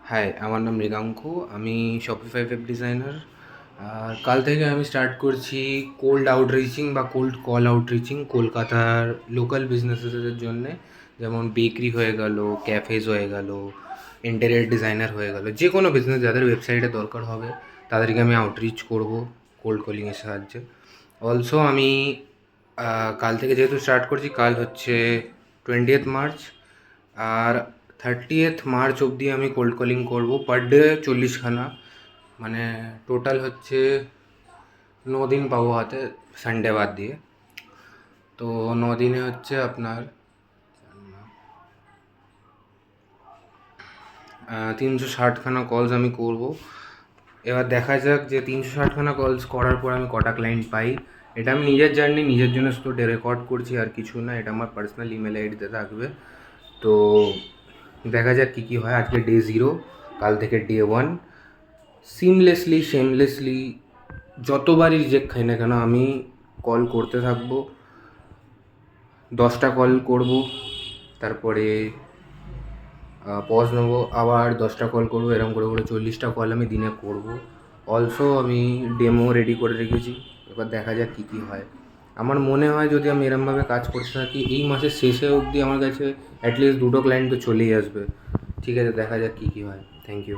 High, আমার নাম মৃগাঙ্কু। আমি শপিফাই ওয়েব ডিজাইনার। আর কাল থেকে আমি স্টার্ট করছি কোল্ড আউটরিচিং বা কোল্ড কল আউটরিচিং কলকাতার লোকাল বিজনেসেসের জন্যে। যেমন বেকারি হয়ে গেল, ক্যাফেজ হয়ে গেল, ইন্টেরিয়ার ডিজাইনার হয়ে গেল, যে কোনো বিজনেস যাদের ওয়েবসাইটে দরকার হবে তাদেরকে আমি আউটরিচ করব কোল্ড কলিংয়ের সাহায্যে। অলসো আমি কাল থেকে যেহেতু স্টার্ট করছি, কাল হচ্ছে 20th মার্চ, আর 30th মার্চ অবধি আমি কোল্ড কলিং করব পার ডে 40খানা। মানে টোটাল হচ্ছে 9 দিন পাবো হাতে, সানডে বাদ দিয়ে। তো 9 দিনে হচ্ছে আপনার 360খানা কলস আমি করব। এবার দেখা যাক যে 360খানা কলস করার পর আমি কটা ক্লায়েন্ট পাই। এটা আমি নিজের জার্নি, নিজের জন্য শুধু রেকর্ড করছি, আর কিছু না। এটা আমার পার্সোনাল ইমেল আইডিতে থাকবে। তো দেখা যাক কী কী হয়। আজকে ডে 0, কাল থেকে ডে 1। সিমলেসলি, শেমলেসলি যতবারই রিজেক্ট খাই না কেন আমি কল করতে থাকবো। 10টা কল করব, তারপরে পজ নেবো, আবার 10টা কল করবো, এরকম করে করে 40টা কল আমি দিনে করব। অলসো আমি ডেমো রেডি করে রেখেছি। এবার দেখা যাক কী কী হয়। আমার মনে হয় যদি আমি এরমভাবে কাজ করতে থাকি, এই মাসের শেষে অবধি আমার কাছে অ্যাটলিস্ট 2টো ক্লায়েন্ট তো চলেই আসবে। ঠিক আছে, দেখা যাক কী কী হয়। Thank you.